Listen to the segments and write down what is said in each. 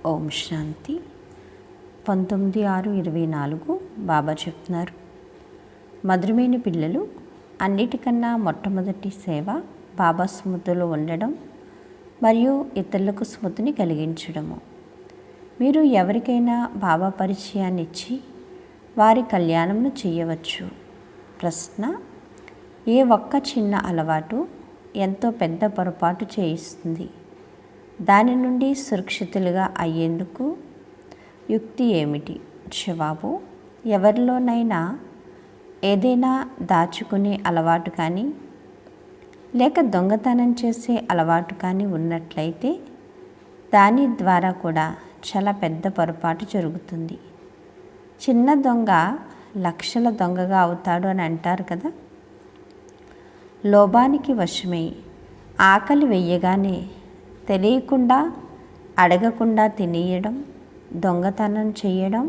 ఓం శాంతి. 19/6/24 బాబా చెప్తున్నారు, మధురమైన పిల్లలు, అన్నిటికన్నా మొట్టమొదటి సేవ బాబా స్మృతిలో ఉండడం మరియు ఇతరులకు స్మృతిని కలిగించడము. మీరు ఎవరికైనా బాబా పరిచయాన్ని ఇచ్చి వారి కళ్యాణమును చేయవచ్చు. ప్రశ్న: ఏ ఒక్క చిన్న అలవాటు ఎంతో పెద్ద పొరపాటు చేయిస్తుంది? దాని నుండి సురక్షితులుగా అయ్యేందుకు యుక్తి ఏమిటి? జవాబు: ఎవరిలోనైనా ఏదైనా దాచుకునే అలవాటు కానీ లేక దొంగతనం చేసే అలవాటు కానీ ఉన్నట్లయితే దాని ద్వారా కూడా చాలా పెద్ద పొరపాటు జరుగుతుంది. చిన్న దొంగ లక్షల దొంగగా అవుతాడు అని అంటారు కదా. లోభానికి వశమై ఆకలి వెయ్యగానే తెలియకుండా అడగకుండా తినేయడం, దొంగతనం చేయడం,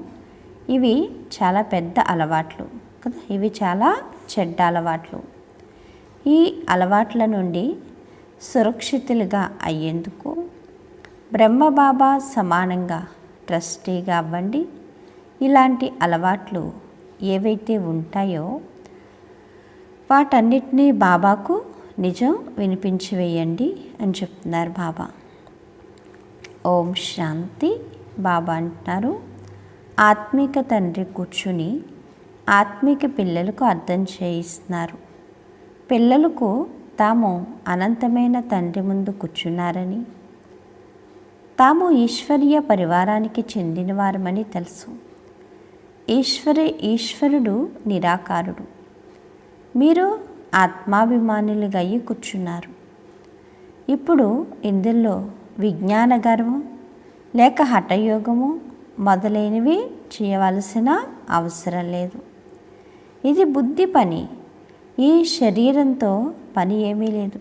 ఇవి చాలా పెద్ద అలవాట్లు కదా. ఇవి చాలా చెడ్డ అలవాట్లు. ఈ అలవాట్ల నుండి సురక్షితులుగా అయ్యేందుకు బ్రహ్మబాబా సమానంగా ట్రస్టీగా అవ్వండి. ఇలాంటి అలవాట్లు ఏవైతే ఉంటాయో వాటన్నిటినీ బాబాకు నిజం వినిపించి వేయండి అని చెప్తున్నారు బాబా. ఓం శాంతి. బాబా అంటున్నారు, ఆత్మిక తండ్రి కూర్చుని ఆత్మిక పిల్లలకు అర్థం చేయిస్తున్నారు. పిల్లలకు తాము అనంతమైన తండ్రి ముందు కూర్చున్నారని, తాము ఈశ్వరీయ పరివారానికి చెందినవారమని తెలుసు. ఈశ్వరుడు నిరాకారుడు. మీరు ఆత్మాభిమానులుగా అయ్యి కూర్చున్నారు. ఇప్పుడు ఇందులో విజ్ఞాన గర్వం లేక హఠయోగము మొదలైనవి చేయవలసిన అవసరం లేదు. ఇది బుద్ధి పని. ఈ శరీరంతో పని ఏమీ లేదు.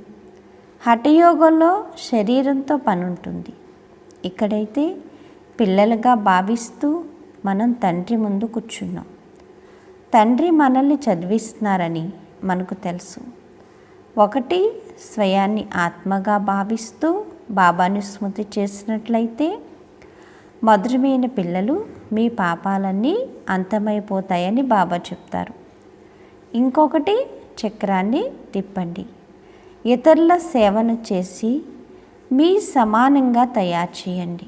హఠయోగంలో శరీరంతో పని ఉంటుంది. ఇక్కడైతే పిల్లలుగా భావిస్తూ మనం తండ్రి ముందు కూర్చున్నాం. తండ్రి మనల్ని చదివిస్తున్నారని మనకు తెలుసు. ఒకటి, స్వయాన్ని ఆత్మగా భావిస్తూ బాబాని స్మృతి చేసినట్లయితే మధురమైన పిల్లలు, మీ పాపాలన్నీ అంతమైపోతాయని బాబా చెప్తారు. ఇంకొకటి, చక్రాన్ని తిప్పండి. ఇతరుల సేవను చేసి మీ సమానంగా తయారు చేయండి.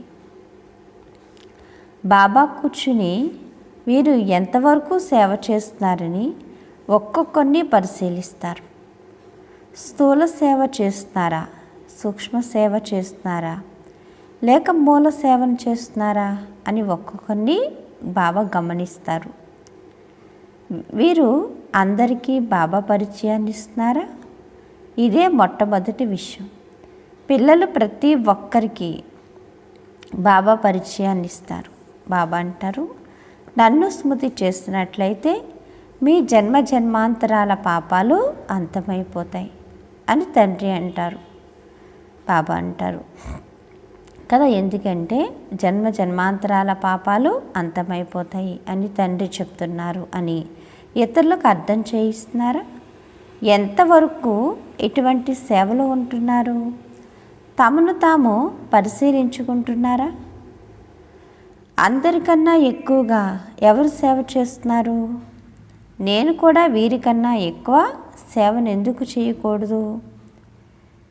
బాబా కూర్చుని వీరు ఎంతవరకు సేవ చేస్తున్నారని ఒక్కొక్కరిని పరిశీలిస్తారు. స్థూల సేవ చేస్తున్నారా, సూక్ష్మ సేవ చేస్తున్నారా, లేక మూల సేవను చేస్తున్నారా అని ఒక్కొక్కరిని బాబా గమనిస్తారు. వీరు అందరికీ బాబా పరిచయాన్ని ఇస్తున్నారా? ఇదే మొట్టమొదటి విషయం. పిల్లలు ప్రతి ఒక్కరికి బాబా పరిచయాన్ని ఇస్తారు. బాబా అంటారు, నన్ను స్మృతి చేస్తున్నట్లయితే మీ జన్మ జన్మాంతరాల పాపాలు అంతమైపోతాయి అని తండ్రి అంటారు. బాబా అంటారు కదా, ఎందుకంటే జన్మ జన్మాంతరాల పాపాలు అంతమైపోతాయి అని తండ్రి చెప్తున్నారు అని ఇతరులకు అర్థం చేయిస్తున్నారా? ఎంతవరకు ఇటువంటి సేవలో ఉంటున్నారు? తమను తాము పరిశీలించుకుంటున్నారా? అందరికన్నా ఎక్కువగా ఎవరు సేవ చేస్తున్నారు? నేను కూడా వీరికన్నా ఎక్కువ సేవను ఎందుకు చేయకూడదు?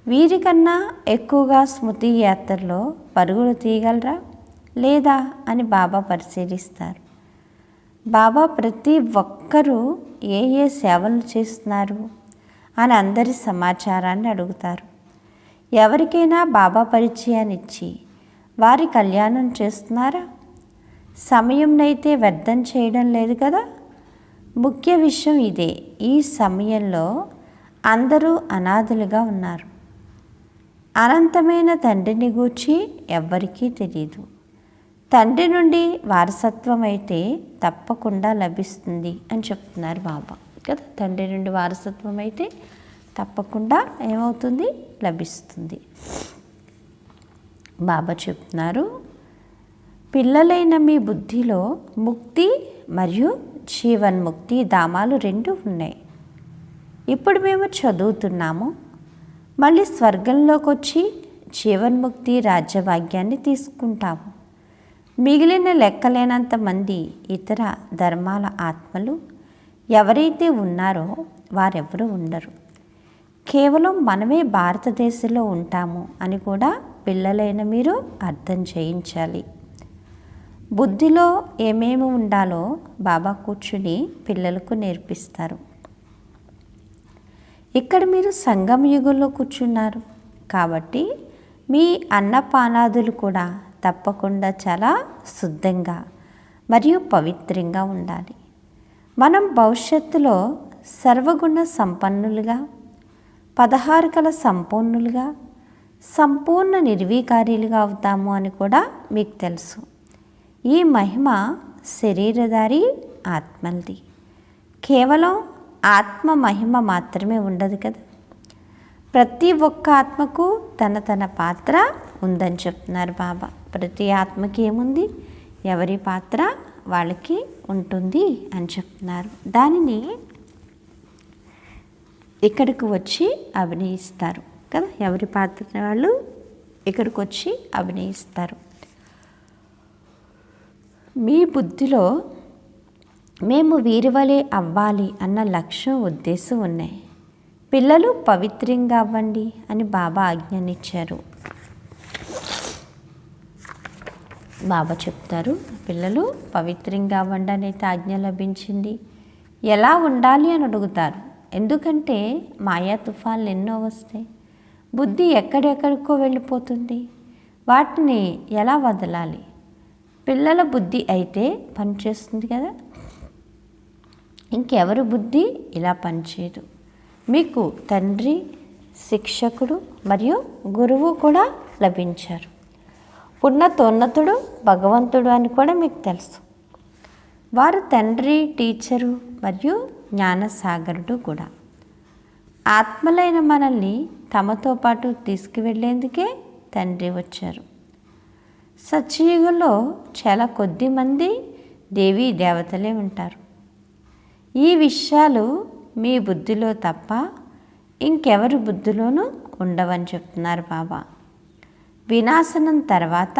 వీరికన్నా ఎక్కువగా స్మృతి యాత్రలో పరుగులు తీయగలరా లేదా అని బాబా పరిశీలిస్తారు. బాబా ప్రతి ఒక్కరూ ఏ ఏ సేవలు చేస్తున్నారు అని అందరి సమాచారాన్ని అడుగుతారు. ఎవరికైనా బాబా పరిచయాన్ని ఇచ్చి వారి కళ్యాణం చేస్తున్నారా? సమయంనైతే వ్యర్థం చేయడం లేదు కదా. ముఖ్య విషయం ఇదే. ఈ సమయంలో అందరూ అనాథులుగా ఉన్నారు. అనంతమైన తండ్రిని గూర్చి ఎవ్వరికీ తెలియదు. తండ్రి నుండి వారసత్వం అయితే తప్పకుండా లభిస్తుంది అని చెప్తున్నారు బాబా కదా. తండ్రి నుండి వారసత్వం అయితే తప్పకుండా ఏమవుతుంది? లభిస్తుంది. బాబా చెప్తున్నారు, పిల్లలైన మీ బుద్ధిలో ముక్తి మరియు జీవన్ముక్తి ధామాలు రెండు ఉన్నాయి. ఇప్పుడు మేము చదువుతున్నాము. మళ్ళీ స్వర్గంలోకి వచ్చి జీవన్ముక్తి రాజ్యభాగ్యాన్ని తీసుకుంటాము. మిగిలిన లెక్కలేనంత మంది ఇతర ధర్మాల ఆత్మలు ఎవరైతే ఉన్నారో వారెవరూ ఉండరు. కేవలం మనమే భారతదేశంలో ఉంటాము అని కూడా పిల్లలైన మీరు అర్థం చేయించాలి. బుద్ధిలో ఏమేమి ఉండాలో బాబా కూర్చుని పిల్లలకు నేర్పిస్తారు. ఇక్కడ మీరు సంగమ యుగంలో కూర్చున్నారు కాబట్టి మీ అన్నపానాదులు కూడా తప్పకుండా చాలా శుద్ధంగా మరియు పవిత్రంగా ఉండాలి. మనం భవిష్యత్తులో సర్వగుణ సంపన్నులుగా 16 కళ సంపూర్ణులుగా సంపూర్ణ నిర్వీకారీలుగా అవుతాము అని కూడా మీకు తెలుసు. ఈ మహిమ శరీరధారి ఆత్మలది. కేవలం ఆత్మ మహిమ మాత్రమే ఉండదు కదా. ప్రతి ఒక్క ఆత్మకు తన తన పాత్ర ఉందని చెప్తున్నారు బాబా. ప్రతి ఆత్మకి ఏముంది, ఎవరి పాత్ర వాళ్ళకి ఉంటుంది అని చెప్తున్నారు. దానిని ఇక్కడికి వచ్చి అభినయిస్తారు కదా. ఎవరి పాత్ర వాళ్ళు ఇక్కడికి వచ్చి అభినయిస్తారు. మీ బుద్ధిలో మేము వీరి వలె అవ్వాలి అన్న లక్ష్యం ఉద్దేశం ఉన్నాయి. పిల్లలు పవిత్రంగా అవ్వండి అని బాబా ఆజ్ఞనిచ్చారు. బాబా చెప్తారు, పిల్లలు పవిత్రంగా అవ్వండి అనేది ఆజ్ఞ లభించింది. ఎలా ఉండాలి అని అడుగుతారు. ఎందుకంటే మాయా తుఫాన్లు ఎన్నో వస్తాయి. బుద్ధి ఎక్కడెక్కడికో వెళ్ళిపోతుంది. వాటిని ఎలా వదలాలి? పిల్లల బుద్ధి అయితే పనిచేస్తుంది కదా. ఇంకెవరి బుద్ధి ఇలా పనిచేయదు. మీకు తండ్రి, శిక్షకుడు మరియు గురువు కూడా లభించారు. ఉన్నతోన్నతుడు భగవంతుడు అని కూడా మీకు తెలుసు. వారు తండ్రి, టీచరు మరియు జ్ఞానసాగరుడు కూడా. ఆత్మలైన మనల్ని తమతో పాటు తీసుకువెళ్ళేందుకే తండ్రి వచ్చారు. సత్యయుగంలో చాలా కొద్ది మంది దేవీ దేవతలే ఉంటారు. ఈ విషయాలు మీ బుద్ధిలో తప్ప ఇంకెవరి బుద్ధిలోనూ ఉండవని చెప్తున్నారు బాబా. వినాశనం తర్వాత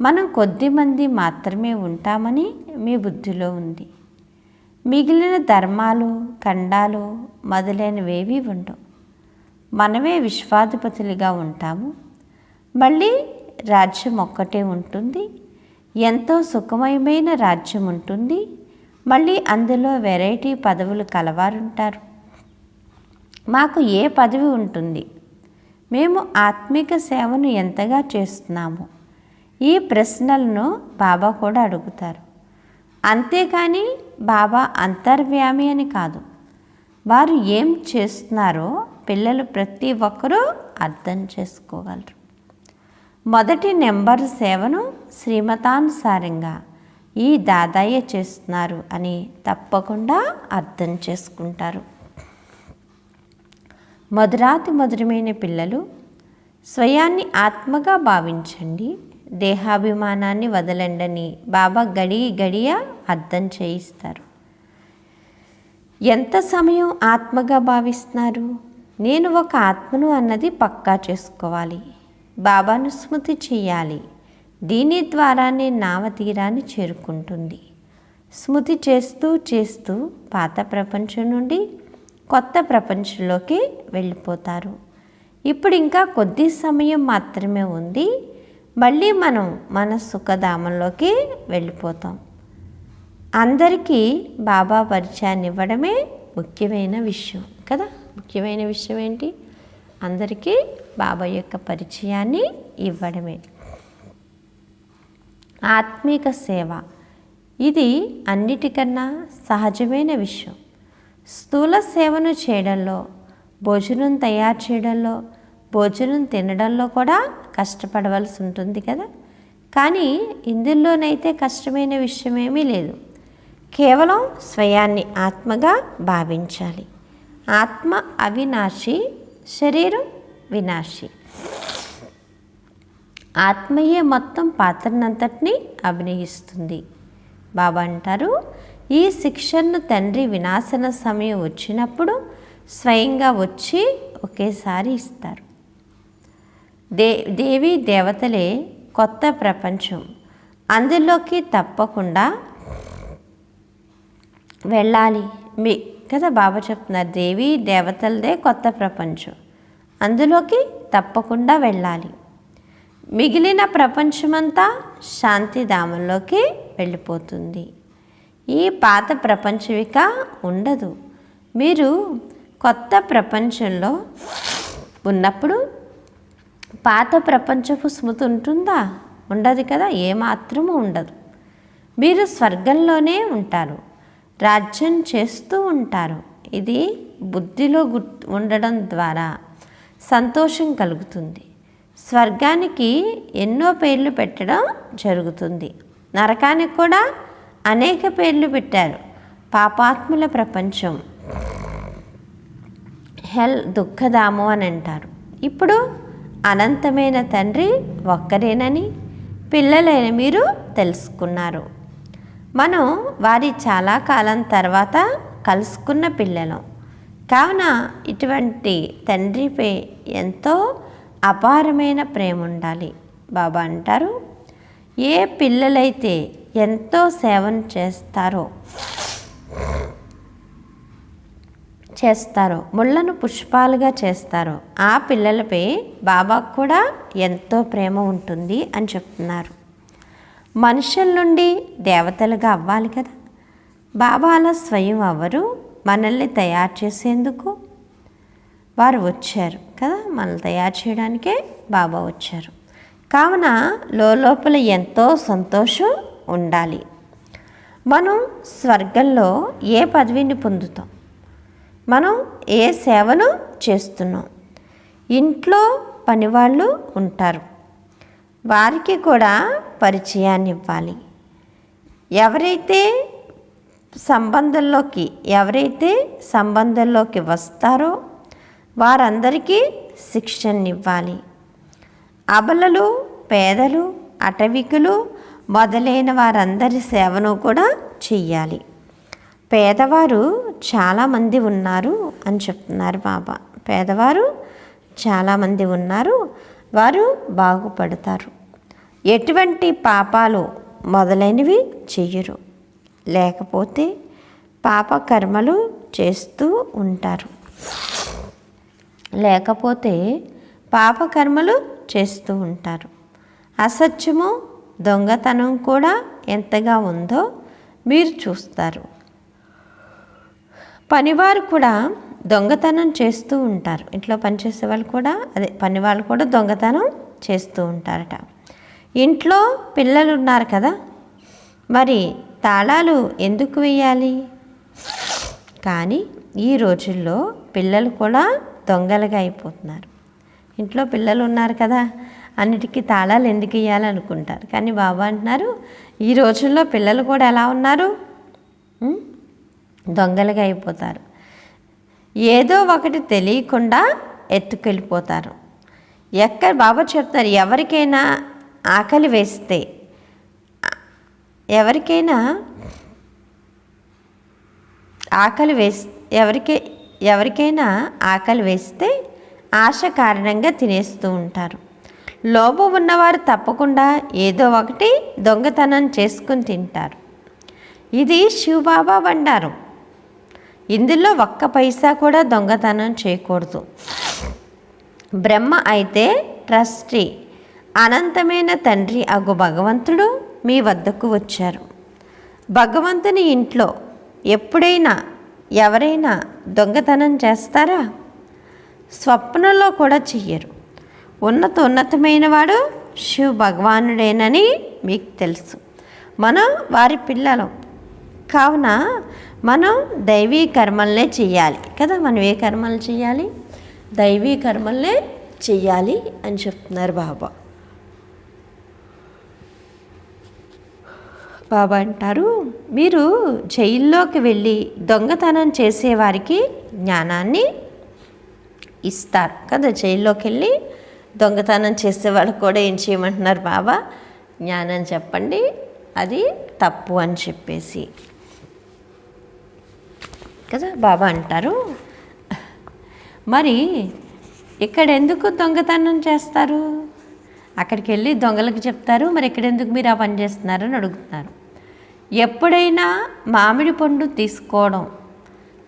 మనం కొద్ది మంది మాత్రమే ఉంటామని మీ బుద్ధిలో ఉంది. మిగిలిన ధర్మాలు, ఖండాలు మొదలైనవేవీ ఉండవు. మనమే విశ్వాధిపతులుగా ఉంటాము. మళ్ళీ రాజ్యం ఒక్కటే ఉంటుంది. ఎంతో సుఖమయమైన రాజ్యం ఉంటుంది. మళ్ళీ అందులో వెరైటీ పదవులు కలవారుంటారు. మాకు ఏ పదవి ఉంటుంది? మేము ఆత్మిక సేవను ఎంతగా చేస్తున్నాము? ఈ ప్రశ్నలను బాబా కూడా అడుగుతారు. అంతేకాని బాబా అంతర్వ్యామి అని కాదు. వారు ఏం చేస్తున్నారో పిల్లలు ప్రతి ఒక్కరూ అర్థం చేసుకోగలరు. మొదటి నెంబర్ సేవను శ్రీమతానుసారంగా ఈ దాదాయే చేస్తున్నారు అని తప్పకుండా అర్థం చేసుకుంటారు. మధురాతి మధురమైన పిల్లలు, స్వయాన్ని ఆత్మగా భావించండి, దేహాభిమానాన్ని వదలండని బాబా గడియ అర్థం చేయిస్తారు. ఎంత సమయం ఆత్మగా భావిస్తున్నారు? నేను ఒక ఆత్మను అన్నది పక్కా చేసుకోవాలి. బాబాను స్మృతి చేయాలి. దీని ద్వారానే నామతీరాన్ని చేరుకుంటుంది. స్మృతి చేస్తూ చేస్తూ పాత ప్రపంచం నుండి కొత్త ప్రపంచంలోకి వెళ్ళిపోతారు. ఇప్పుడు ఇంకా కొద్ది సమయం మాత్రమే ఉంది. మళ్ళీ మనం మన సుఖధామంలోకి వెళ్ళిపోతాం. అందరికీ బాబా పరిచయాన్ని ఇవ్వడమే ముఖ్యమైన విషయం కదా. ముఖ్యమైన విషయం ఏంటి? అందరికీ బాబా యొక్క పరిచయాన్ని ఇవ్వడమే. ఆత్మిక సేవ ఇది అన్నిటికన్నా సహజమైన విషయం. స్థూల సేవను చేయడంలో, భోజనం తయారు చేయడంలో, భోజనం తినడంలో కూడా కష్టపడవలసి ఉంటుంది కదా. కానీ ఇందులోనైతే కష్టమైన విషయం ఏమీ లేదు. కేవలం స్వయాన్ని ఆత్మగా భావించాలి. ఆత్మ అవినాశి, శరీరం వినాశి. ఆత్మయే మొత్తం పాత్రనంతటినీ అభినయిస్తుంది. బాబా అంటారు, ఈ శిక్షను తండ్రి వినాశన సమయం వచ్చినప్పుడు స్వయంగా వచ్చి ఒకేసారి ఇస్తారు. దేవీ దేవతలే కొత్త ప్రపంచం అందులోకి తప్పకుండా వెళ్ళాలి. కదా బాబా చెప్తున్నారు, దేవి దేవతలదే కొత్త ప్రపంచం, అందులోకి తప్పకుండా వెళ్ళాలి. మిగిలిన ప్రపంచమంతా శాంతిధామంలోకి వెళ్ళిపోతుంది. ఈ పాత ప్రపంచవిక ఉండదు. మీరు కొత్త ప్రపంచంలో ఉన్నప్పుడు పాత ప్రపంచపు స్మృతి ఉంటుందా? ఉండదు కదా, ఏమాత్రము ఉండదు. మీరు స్వర్గంలోనే ఉంటారు, రాజ్యం చేస్తూ ఉంటారు. ఇది బుద్ధిలో ఉండడం ద్వారా సంతోషం కలుగుతుంది. స్వర్గానికి ఎన్నో పేర్లు పెట్టడం జరుగుతుంది, నరకానికి కూడా అనేక పేర్లు పెట్టారు. పాపాత్ముల ప్రపంచం, హెల్, దుఃఖధామం అని అంటారు. ఇప్పుడు అనంతమైన తండ్రి ఒక్కరేనని పిల్లలైన మీరు తెలుసుకున్నారు. మనం వారి చాలా కాలం తర్వాత కలుసుకున్న పిల్లలం కావున ఇటువంటి తండ్రిపై ఎంతో అపారమైన ప్రేమ ఉండాలి. బాబా అంటారు, ఏ పిల్లలైతే ఎంతో సేవను చేస్తారో ముళ్ళను పుష్పాలుగా చేస్తారో ఆ పిల్లలపై బాబాకు కూడా ఎంతో ప్రేమ ఉంటుంది అని చెప్తున్నారు. మనుషుల నుండి దేవతలుగా అవ్వాలి కదా. బాబా అలా స్వయం అవ్వరు, మనల్ని తయారు చేసేందుకు వారు వచ్చారు కదా, మనల్ని తయారు చేయడానికే బాబా వచ్చారు. కావున లోపల ఎంతో సంతోషం ఉండాలి. మనం స్వర్గంలో ఏ పదవిని పొందుతాం, మనం ఏ సేవను చేస్తున్నాం. ఇంట్లో పనివాళ్ళు ఉంటారు, వారికి కూడా పరిచయాన్ని ఇవ్వాలి. ఎవరైతే సంబంధంలోకి వస్తారో వారందరికీ శిక్షణ ఇవ్వాలి. అబలలు, పేదలు, అటవికులు మొదలైన వారందరి సేవను కూడా చెయ్యాలి. పేదవారు చాలామంది ఉన్నారు అని చెప్తున్నారు బాబా. పేదవారు చాలామంది ఉన్నారు, వారు బాగుపడతారు. ఎటువంటి పాపాలు మొదలైనవి చెయ్యరు, లేకపోతే పాపకర్మలు చేస్తూ ఉంటారు. అసత్యము, దొంగతనం కూడా ఎంతగా ఉందో మీరు చూస్తారు. పనివారు కూడా దొంగతనం చేస్తూ ఉంటారు. ఇంట్లో పనిచేసే వాళ్ళు కూడా పనివాళ్ళు కూడా దొంగతనం చేస్తూ ఉంటారట. ఇంట్లో పిల్లలు ఉన్నారు కదా, మరి తాళాలు ఎందుకు వేయాలి? కానీ ఈ రోజుల్లో పిల్లలు కూడా దొంగలుగా అయిపోతున్నారు. ఇంట్లో పిల్లలు ఉన్నారు కదా, అన్నిటికీ తాళాలు ఎందుకు వేయాలనుకుంటారు. కానీ బాబా అంటున్నారు, ఈ రోజుల్లో పిల్లలు కూడా ఎలా ఉన్నారు? దొంగలుగా అయిపోతారు. ఏదో ఒకటి తెలియకుండా ఎత్తుకెళ్ళిపోతారు. బాబా చెప్తారు, ఎవరికైనా ఆకలి వేస్తే ఆశ కారణంగా తినేస్తూ ఉంటారు. లోభం ఉన్నవారు తప్పకుండా ఏదో ఒకటి దొంగతనం చేసుకుని తింటారు. ఇది శివబాబా బండారం. ఇందులో ఒక్క పైసా కూడా దొంగతనం చేయకూడదు. బ్రహ్మ అయితే ట్రస్టీ, అనంతమైన తండ్రి అగు భగవంతుడు మీ వద్దకు వచ్చారు. భగవంతుని ఇంట్లో ఎప్పుడైనా ఎవరైనా దొంగతనం చేస్తారా? స్వప్నంలో కూడా చెయ్యరు. ఉన్నతమైన వాడు శివ భగవానుడేనని మీకు తెలుసు. మనం వారి పిల్లలం కావున మనం దైవీ కర్మలనే చెయ్యాలి కదా. మనం ఏ కర్మలు చెయ్యాలి? దైవీ కర్మలనే చెయ్యాలి అని చెప్తున్నారు బాబా. బాబా అంటారు, మీరు జైల్లోకి వెళ్ళి దొంగతనం చేసేవారికి జ్ఞానాన్ని ఇస్తారు కదా. జైల్లోకి వెళ్ళి దొంగతనం చేసేవాళ్ళకి కూడా ఏం చేయమంటున్నారు బాబా? జ్ఞానం చెప్పండి, అది తప్పు అని చెప్పేసి కదా బాబా అంటారు. మరి ఇక్కడ ఎందుకు దొంగతనం చేస్తారు? అక్కడికి వెళ్ళి దొంగలకు చెప్తారు, మరి ఎక్కడెందుకు మీరు ఆ పని చేస్తున్నారని అడుగుతున్నారు. ఎప్పుడైనా మామిడి పండు తీసుకోవడం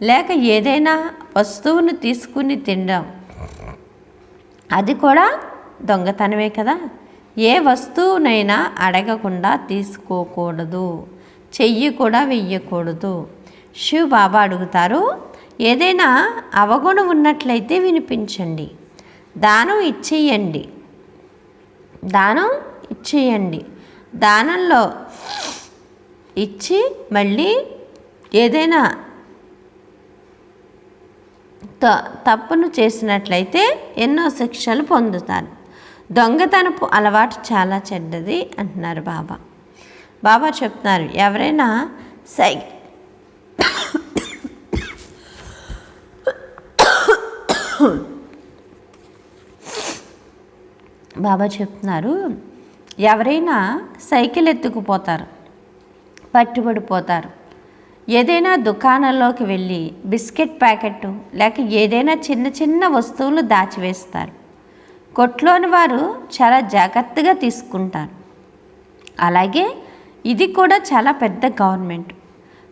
లేక ఏదైనా వస్తువును తీసుకుని తినడం అది కూడా దొంగతనమే కదా. ఏ వస్తువునైనా అడగకుండా తీసుకోకూడదు, చెయ్యి కూడా వెయ్యకూడదు. శివ్ బాబా అడుగుతారు, ఏదైనా అవగుణం ఉన్నట్లయితే వినిపించండి, దానం ఇచ్చేయండి, దానం ఇచ్చేయండి. దానంలో ఇచ్చి మళ్ళీ ఏదైనా తప్పును చేసినట్లయితే ఎన్నో శిక్షలు పొందుతారు. దొంగతనపు అలవాటు చాలా చెడ్డది అంటున్నారు బాబా. బాబా చెప్తున్నారు, ఎవరైనా బాబా చెప్తున్నారు, ఎవరైనా సైకిల్ ఎత్తుకుపోతారు, పట్టుబడిపోతారు. ఏదైనా దుకాణంలోకి వెళ్ళి బిస్కెట్ ప్యాకెట్ లేక ఏదైనా చిన్న చిన్న వస్తువులు దాచివేస్తారు. కొట్లోని వారు చాలా జాగ్రత్తగా తీసుకుంటారు. అలాగే ఇది కూడా చాలా పెద్ద గవర్నమెంట్.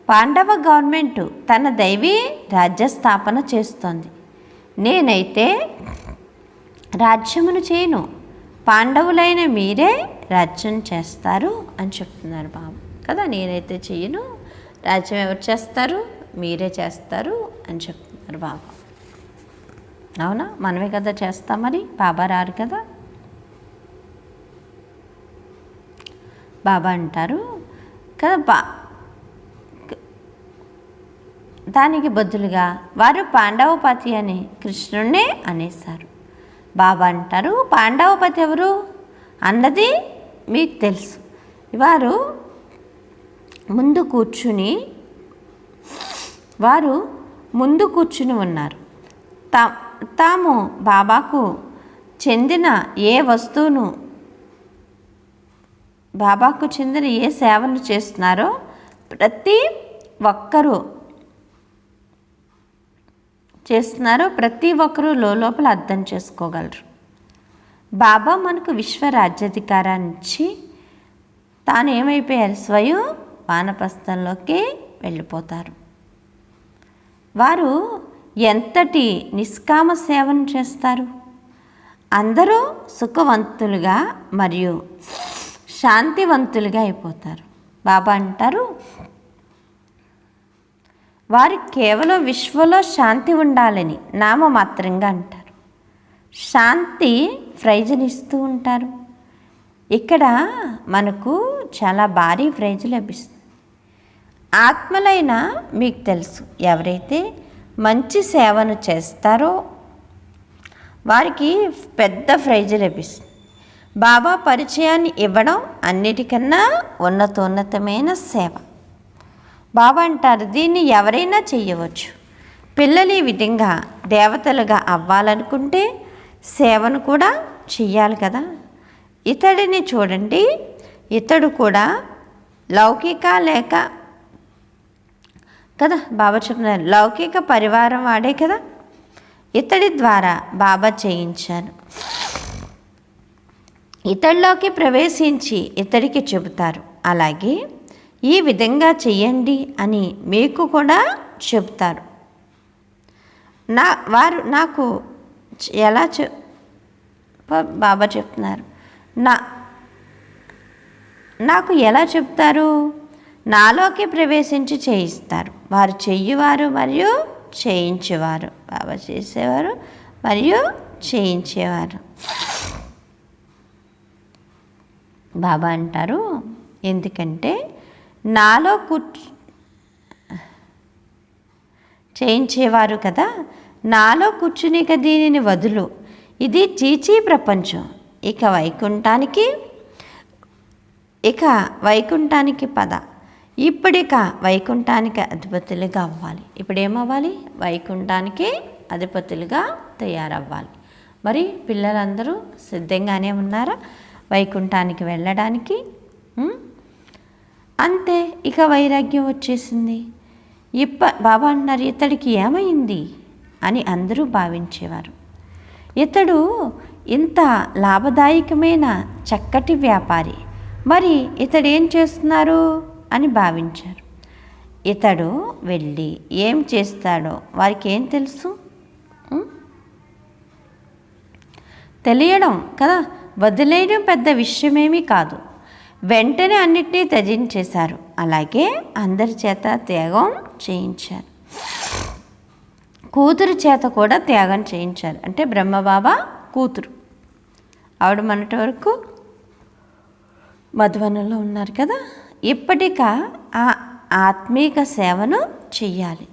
పాండవ గవర్నమెంట్ తన దైవీ రాజ్య స్థాపన చేస్తోంది. నేనైతే రాజ్యమును చేయను, పాండవులైన మీరే రాజ్యం చేస్తారు అని చెప్తున్నారు బాబు కదా. నేనైతే చేయను, రాజ్యం ఎవరు చేస్తారు, మీరే చేస్తారు అని చెప్తున్నారు బాబా. అవునా, మనమే కదా చేస్తాం, మరి బాబా రారు కదా. బాబా అంటారు కదా, దానికి బదులుగా వారు పాండవపతి అని కృష్ణుడినే అనేశారు. బాబా అంటారు, పాండవపతి ఎవరు అన్నది మీకు తెలుసు. వారు ముందు కూర్చుని ఉన్నారు. తాము బాబాకు చెందిన ఏ వస్తువును, బాబాకు చెందిన ఏ సేవను చేస్తున్నారో ప్రతి ఒక్కరూ లోపల అర్థం చేసుకోగలరు. బాబా మనకు విశ్వరాజ్యాధికారాన్ని ఇచ్చి తాను ఏమైపోయారు, స్వయం వానప్రస్థంలోకి వెళ్ళిపోతారు. వారు ఎంతటి నిష్కామ సేవను చేస్తారు. అందరూ సుఖవంతులుగా మరియు శాంతివంతులుగా అయిపోతారు. బాబా అంటారు, వారు కేవలం విశ్వలో శాంతి ఉండాలని నామమాత్రంగా అంటారు. శాంతి ప్రైజునిస్తూ ఉంటారు. ఇక్కడ మనకు చాలా భారీ ప్రైజు లభిస్తుంది. ఆత్మలైన మీకు తెలుసు, ఎవరైతే మంచి సేవను చేస్తారో వారికి పెద్ద ప్రైజు లభిస్తుంది. బాబా పరిచయాన్ని ఇవ్వడం అన్నిటికన్నా ఉన్నతమైన సేవ. బాబా అంటారు, దీన్ని ఎవరైనా చెయ్యవచ్చు. పిల్లలు ఈ విధంగా దేవతలుగా అవ్వాలనుకుంటే సేవను కూడా చెయ్యాలి కదా. ఇతడిని చూడండి, ఇతడు కూడా లౌకిక లేక కదా, బాబా చెప్తున్నారు, లౌకిక పరివారం వాడే కదా. ఇతడి ద్వారా బాబా చేయించాను. ఇతడిలోకి ప్రవేశించి ఇతడికి చెబుతారు, అలాగే ఈ విధంగా చెయ్యండి అని మీకు కూడా చెబుతారు. వారు నాకు ఎలా బాబా చెప్తున్నారు, నాకు ఎలా చెప్తారు, నాలోకి ప్రవేశించి చేయిస్తారు. వారు చెయ్యేవారు మరియు చేయించేవారు. బాబా చేసేవారు మరియు చేయించేవారు. బాబా అంటారు, ఎందుకంటే నాలో చేయించేవారు కదా, నాలో కూర్చుని ఇక దీనిని వదులు, ఇది చీచీ ప్రపంచం, ఇక వైకుంఠానికి పద. ఇప్పుడిక వైకుంఠానికి అధిపతులుగా అవ్వాలి. ఇప్పుడేమవ్వాలి, వైకుంఠానికి అధిపతులుగా తయారవ్వాలి. మరి పిల్లలందరూ సిద్ధంగానే ఉన్నారా వైకుంఠానికి వెళ్ళడానికి? అంతే, ఇక వైరాగ్యం వచ్చేసింది. బాబా అన్నారు, ఇతడికి ఏమైంది అని అందరూ భావించేవారు. ఇతడు ఇంత లాభదాయకమైన చక్కటి వ్యాపారి, మరి ఇతడు ఏం చేస్తున్నారు అని భావించారు. ఇతడు వెళ్ళి ఏం చేస్తాడో వారికి ఏం తెలుసు? తెలియడం కదా, వదిలేయడం పెద్ద విషయమేమీ కాదు. వెంటనే అన్నిటినీ త్యజించేశారు. అలాగే అందరి చేత త్యాగం చేయించారు. కూతురు చేత కూడా త్యాగం చేయించారు. అంటే బ్రహ్మబాబా కూతురు, ఆవిడ మొన్నటి వరకు మధువనంలో ఉన్నారు కదా. ఇప్పటికా ఆ ఆత్మీక సేవను చెయ్యాలి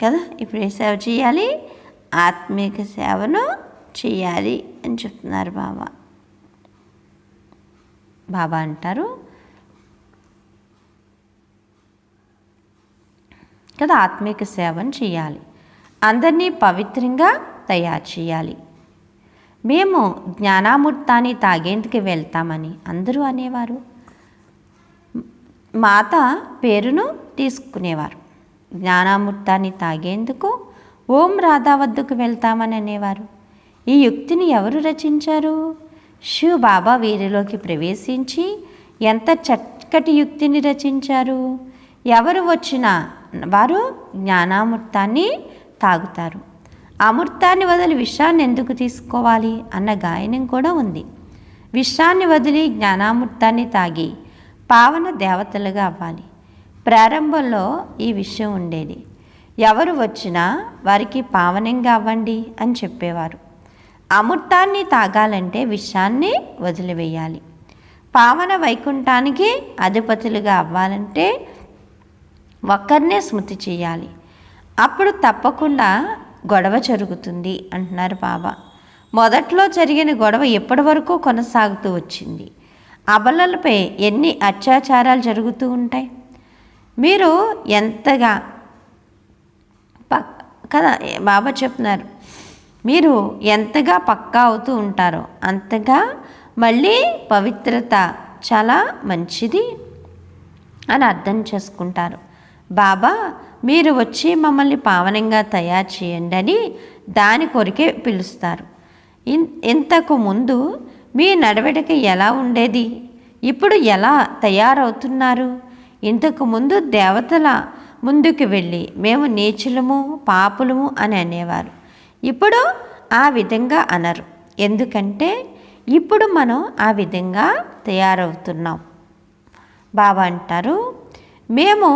కదా. ఇప్పుడు ఏ సేవ చేయాలి? ఆత్మీక సేవను చెయ్యాలి అని చెప్తున్నారు బాబా. బాబా అంటారు కదా, ఆత్మీక సేవను చేయాలి, అందరినీ పవిత్రంగా తయారు చేయాలి. మేము జ్ఞానామృతాన్ని తాగేందుకు వెళ్తామని అందరూ అనేవారు. మాత పేరును తీసుకునేవారు. జ్ఞానామృతాన్ని తాగేందుకు ఓం రాధా వద్దకు వెళ్తామని అనేవారు. ఈ యుక్తిని ఎవరు రచించారు? శివ్ బాబా వీరిలోకి ప్రవేశించి ఎంత చక్కటి యుక్తిని రచించారు. ఎవరు వచ్చినా వారు జ్ఞానామృతాన్ని తాగుతారు. అమృతాన్ని వదిలి విషాన్ని ఎందుకు తీసుకోవాలి అన్న గాయనం కూడా ఉంది. విషాన్ని వదిలి జ్ఞానామృతాన్ని తాగి పావన దేవతలుగా అవ్వాలి. ప్రారంభంలో ఈ విషయం ఉండేది. ఎవరు వచ్చినా వారికి పావనంగా అవ్వండి అని చెప్పేవారు. అమృతాన్ని తాగాలంటే విషాన్ని వదిలివేయాలి. పావన వైకుంఠానికి అధిపతులుగా అవ్వాలంటే ఒక్కరినే స్మృతి చేయాలి. అప్పుడు తప్పకుండా గొడవ జరుగుతుంది అంటున్నారు బాబా. మొదట్లో జరిగిన గొడవ ఎప్పటి వరకు కొనసాగుతూ వచ్చింది. అబలలపై ఎన్ని అత్యాచారాలు జరుగుతూ ఉంటాయి. మీరు ఎంతగా కదా బాబా చెప్తున్నారు, మీరు ఎంతగా పక్కా అవుతూ ఉంటారో అంతగా మళ్ళీ పవిత్రత చాలా మంచిది అని అర్థం చేసుకుంటారు. బాబా మీరు వచ్చి మమ్మల్ని పావనంగా తయారు చేయండి అని దాని కొరికే పిలుస్తారు. ఇంతకు ముందు మీ నడవడిక ఎలా ఉండేది, ఇప్పుడు ఎలా తయారవుతున్నారు? ఇంతకు ముందు దేవతల ముందుకు వెళ్ళి మేము నీచులము పాపులము అని అనేవారు. ఇప్పుడు ఆ విధంగా అనరు. ఎందుకంటే ఇప్పుడు మనం ఆ విధంగా తయారవుతున్నాం. బాబా అంటారు మేము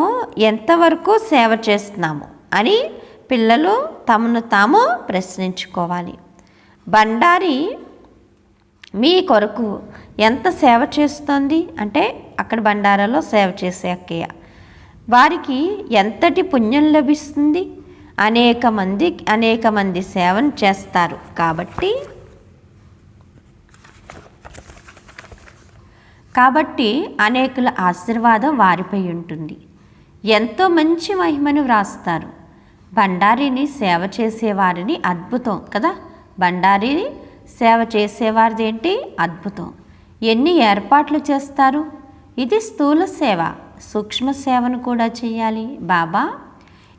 ఎంతవరకు సేవ చేస్తున్నాము అని పిల్లలు తమను తాము ప్రశ్నించుకోవాలి. బండారి మీ కొరకు ఎంత సేవ చేస్తుంది అంటే అక్కడ బండారాలో సేవ చేసే అక్కయ్య వారికి ఎంతటి పుణ్యం లభిస్తుంది? అనేక మంది సేవను చేస్తారు కాబట్టి అనేకుల ఆశీర్వాదం వారిపై ఉంటుంది. ఎంతో మంచి మహిమను వ్రాస్తారు. బండారిని సేవ చేసేవారిని అద్భుతం కదా. బండారిని సేవ చేసేవారిది ఏంటి అద్భుతం. ఎన్ని ఏర్పాట్లు చేస్తారు. ఇది స్థూల సేవ, సూక్ష్మ సేవను కూడా చేయాలి. బాబా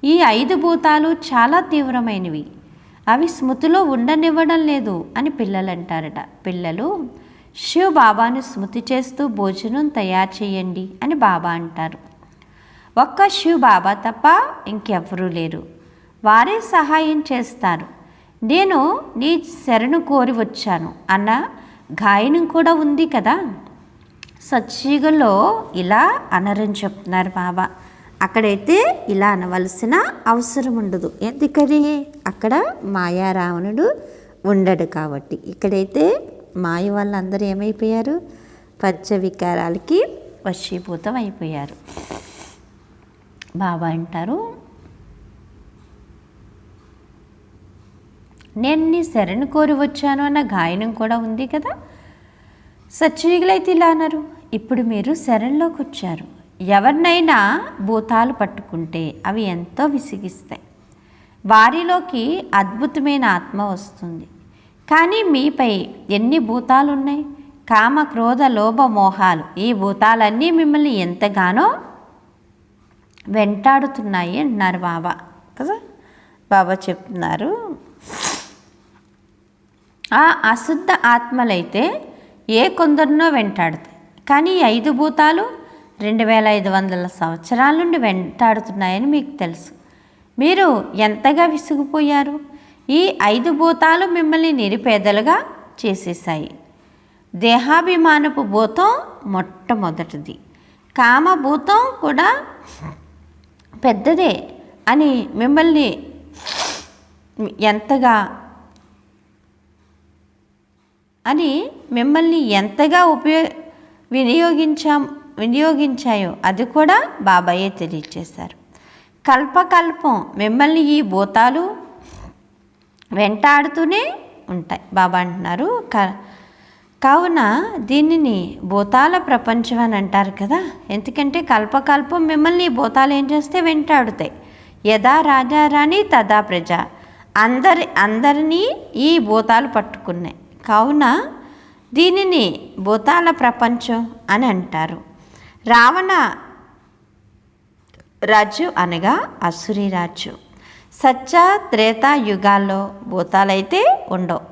ఈ 5 భూతాలు చాలా తీవ్రమైనవి, అవి స్మృతిలో ఉండనివ్వడం లేదు అని పిల్లలు అంటారట. పిల్లలు శివ్ బాబాను స్మృతి చేస్తూ భోజనం తయారు చేయండి అని బాబా అంటారు. ఒక్క శివ్ బాబా తప్ప ఇంకెవ్వరూ లేరు, వారే సహాయం చేస్తారు. నేను నీ శరణు కోరి వచ్చాను అన్న గాయనం కూడా ఉంది కదా. సత్యుగంలో ఇలా అనరని చెప్తున్నారు బాబా. అక్కడైతే ఇలా అనవలసిన అవసరం ఉండదు. ఎందుకని అక్కడ మాయారావణుడు ఉండడు కాబట్టి. ఇక్కడైతే మాయ వాళ్ళందరూ ఏమైపోయారు? పంచవికారాలకి వశీభూతం అయిపోయారు. బాబా అంటారు నేను నీ శరణు కోరి వచ్చాను అన్న గాయనం కూడా ఉంది కదా. సత్యయుగులైతే ఇలా అన్నారు. ఇప్పుడు మీరు శరణ్లోకి వచ్చారు. ఎవరినైనా భూతాలు పట్టుకుంటే అవి ఎంతో విసిగిస్తాయి. వారిలోకి అద్భుతమైన ఆత్మ వస్తుంది. కానీ మీపై ఎన్ని భూతాలు ఉన్నాయి? కామ క్రోధ లోభ మోహాలు, ఈ భూతాలన్నీ మిమ్మల్ని ఎంతగానో వెంటాడుతున్నాయి అంటున్నారు బాబా కదా. బాబా చెప్తున్నారు ఆ అశుద్ధ ఆత్మలైతే ఏ కొందరినో వెంటాడుతాయి. కానీ 5 భూతాలు 2500 సంవత్సరాల నుండి వెంటాడుతున్నాయని మీకు తెలుసు. మీరు ఎంతగా విసిగిపోయారు. ఈ 5 భూతాలు మిమ్మల్ని నిరుపేదలుగా చేసేసాయి. దేహాభిమానపు భూతం మొట్టమొదటిది, కామభూతం కూడా పెద్దదే అని మిమ్మల్ని ఎంతగా వినియోగించాయో అది కూడా బాబాయే తెలియచేశారు. కల్పకల్పం మిమ్మల్ని ఈ భూతాలు వెంటాడుతూనే ఉంటాయి. బాబా అంటున్నారు, కావున దీనిని భూతాల ప్రపంచం అని అంటారు కదా. ఎందుకంటే కల్పకల్పం మిమ్మల్ని భూతాలు ఏం చేస్తే వెంటాడుతాయి. యదా రాజా రాణి తదా ప్రజ, అందరినీ ఈ భూతాలు పట్టుకున్నాయి. కావున దీనిని భూతాల ప్రపంచం అని అంటారు. రావణ రాజు అనగా అసురీ రాజు. సత్య త్రేతా యుగాల్లో భూతాలైతే ఉండవు.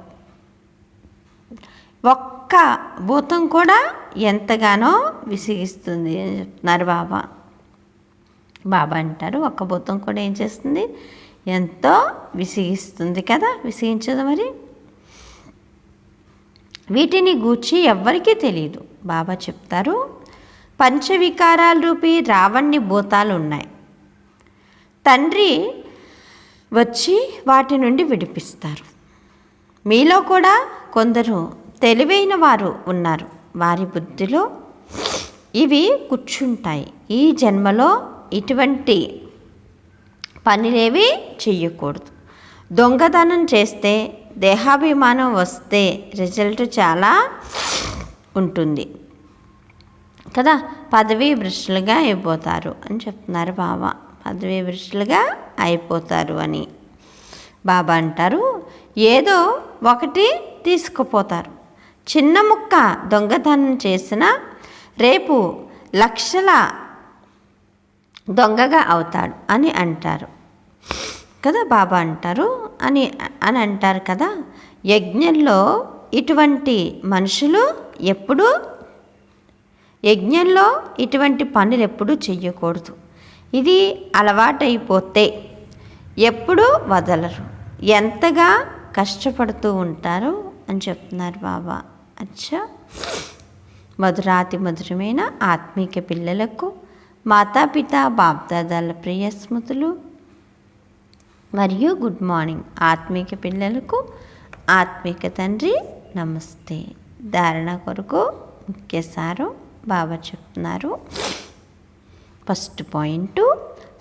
ఒక్క భూతం కూడా ఎంతగానో విసిగిస్తుంది అని చెప్తున్నారు బాబా. బాబా అంటారు, ఒక్క భూతం కూడా ఏం చేస్తుంది, ఎంతో విసిగిస్తుంది కదా. విసిగించదు మరి. వీటిని గూర్చి ఎవ్వరికీ తెలియదు. బాబా చెప్తారు, పంచవికారాల రూపీ రావణ్ణి భూతాలు ఉన్నాయి. తండ్రి వచ్చి వాటి నుండి విడిపిస్తారు. మీలో కూడా కొందరు తెలివైన వారు ఉన్నారు. వారి బుద్ధిలో ఇవి కూర్చుంటాయి. ఈ జన్మలో ఇటువంటి పనులేవి చెయ్యకూడదు. దొంగతనం చేస్తే, దేహాభిమానం వస్తే రిజల్ట్ చాలా ఉంటుంది కదా. పదవీ భ్రష్టులుగా అయిపోతారు అని చెప్తున్నారు బాబా. పదవీ భ్రష్టులుగా అయిపోతారు అని బాబా అంటారు. ఏదో ఒకటి తీసుకుపోతారు. చిన్న ముక్క దొంగతనం చేసిన రేపు లక్షల దొంగగా అవుతాడు అని అంటారు కదా. బాబా అంటారు అని అంటారు కదా. యజ్ఞంలో ఇటువంటి పనులు ఎప్పుడూ చెయ్యకూడదు. ఇది అలవాటైపోతే ఎప్పుడూ వదలరు. ఎంతగా కష్టపడుతూ ఉంటారు అని చెప్తున్నారు బాబా. అచ్చా, మధురాతి మధురమైన ఆత్మీక పిల్లలకు మాతాపిత బాప్దాదాల ప్రియ స్మృతులు మరియు గుడ్ మార్నింగ్. ఆత్మీక పిల్లలకు ఆత్మీక తండ్రి నమస్తే. ధారణ కొరకు ముఖ్య సారం బాబా చెప్తున్నారు. ఫస్ట్ పాయింట్,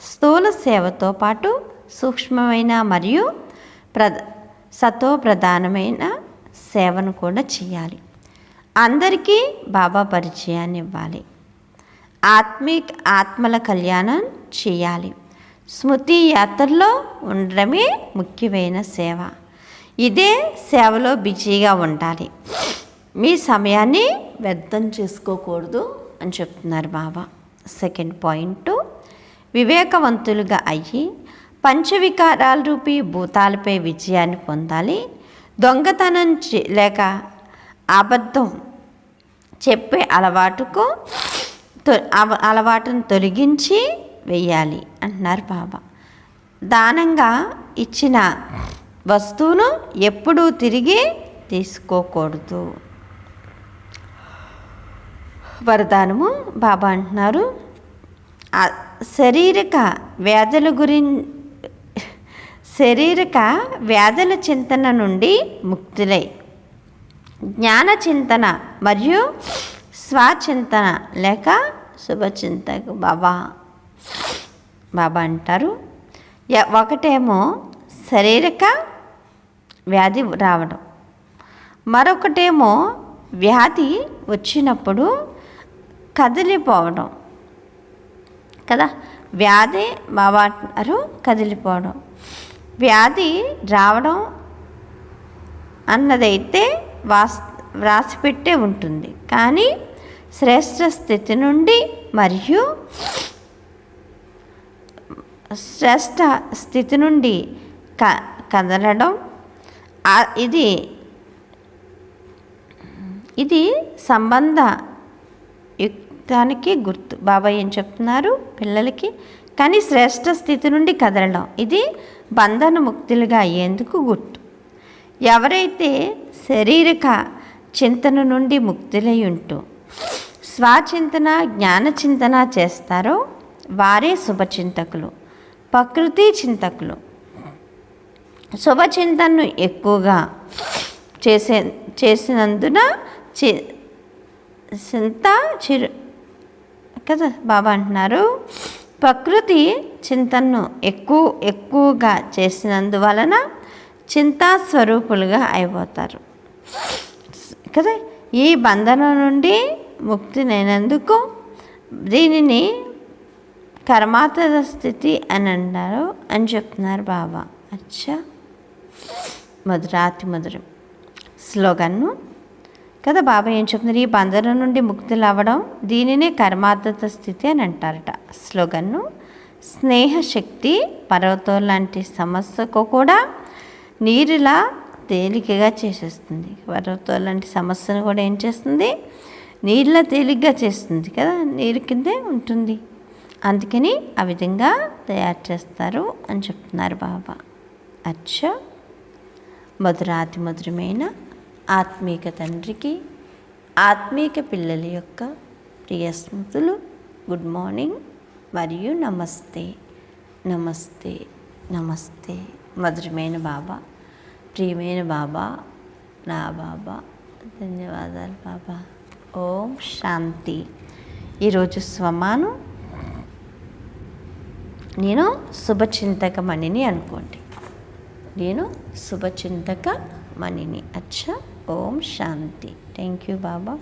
స్థూల సేవతో పాటు సూక్ష్మమైన మరియు సతోప్రధానమైన సేవను కూడా చేయాలి. అందరికీ బాబా పరిచయాన్ని ఇవ్వాలి. ఆత్మల కళ్యాణం చేయాలి. స్మృతి యాత్రలో ఉండడమే ముఖ్యమైన సేవ. ఇదే సేవలో బిజీగా ఉండాలి. మీ సమయాన్ని వ్యర్థం చేసుకోకూడదు అని చెప్తున్నారు బాబా. సెకండ్ పాయింట్, వివేకవంతులుగా అయ్యి పంచవికారాల రూపీ భూతాలపై విజయాన్ని పొందాలి. దొంగతనం లేక అబద్ధం చెప్పే అలవాటును తొలగించి వెయ్యాలి అంటున్నారు బాబా. దానంగా ఇచ్చిన వస్తువును ఎప్పుడూ తిరిగి తీసుకోకూడదు. వరదానము బాబా అంటున్నారు, శారీరక వ్యాధుల చింతన నుండి ముక్తులై జ్ఞాన చింతన మరియు స్వచింతన లేక శుభచింతకు బాబా అంటారు. ఒకటేమో శారీరక వ్యాధి రావడం, మరొకటేమో వ్యాధి వచ్చినప్పుడు కదిలిపోవడం కదా. వ్యాధి బాబా అంటారు కదిలిపోవడం. వ్యాధి రావడం అన్నదైతే వ్రాసిపెట్టే ఉంటుంది. కానీ శ్రేష్ఠ స్థితి నుండి మరియు శ్రేష్ఠ స్థితి నుండి కదలడం, ఇది ఇది సంబంధ యుక్తానికి గుర్తు. బాబా ఏం చెప్తున్నారు పిల్లలకి? కానీ శ్రేష్ఠ స్థితి నుండి కదలడం ఇది బంధన ముక్తులుగా అయ్యేందుకు గుర్తు. ఎవరైతే శారీరక చింతన నుండి ముక్తులై ఉంటూ స్వచింతన జ్ఞాన చింతన చేస్తారో వారే శుభచింతకులు, ప్రకృతి చింతకులు. శుభచింతనను ఎక్కువగా చేసినందున చింత చిరు కదా బాబా అంటున్నారు. ప్రకృతి చింతనను ఎక్కువగా చేసినందువలన చింతా స్వరూపులుగా అయిపోతారు కదా. ఈ బంధనం నుండి ముక్తినైనందుకు దీనిని కర్మాతీత స్థితి అని అన్నారు అని చెప్తున్నారు బాబా. అచ్చా, మధురాతి మధురం స్లోగన్ను కదా. బాబా ఏం చెప్తున్నారు? ఈ బంధనం నుండి ముక్తులు అవ్వడం దీనినే కర్మాతీత స్థితి అని అంటారట. స్లోగన్ను స్నేహశక్తి పర్వతం లాంటి సమస్యకు కూడా నీరులా తేలికగా చేసేస్తుంది. పర్వతం లాంటి సమస్యను కూడా ఏం చేస్తుంది? నీళ్ళ తేలిగ్గా చేస్తుంది కదా, నీరు కిందే ఉంటుంది. అందుకని ఆ విధంగా తయారు చేస్తారు అని చెప్తున్నారు బాబా. అచ్చా, మధురాతి మధురమైన ఆత్మీక తండ్రికి ఆత్మీక పిల్లల యొక్క ప్రియ స్మృతులు. గుడ్ మార్నింగ్ మరియు నమస్తే నమస్తే నమస్తే. మధురమైన బాబా, ప్రియమైన బాబా, నా బాబా, ధన్యవాదాలు బాబా. ఓం శాంతి. ఈరోజు స్వమాను నేను శుభచింతక మణిని అనుకోండి. నేను శుభచింతక మణిని. అచ్చా, ఓం శాంతి. Thank you Baba.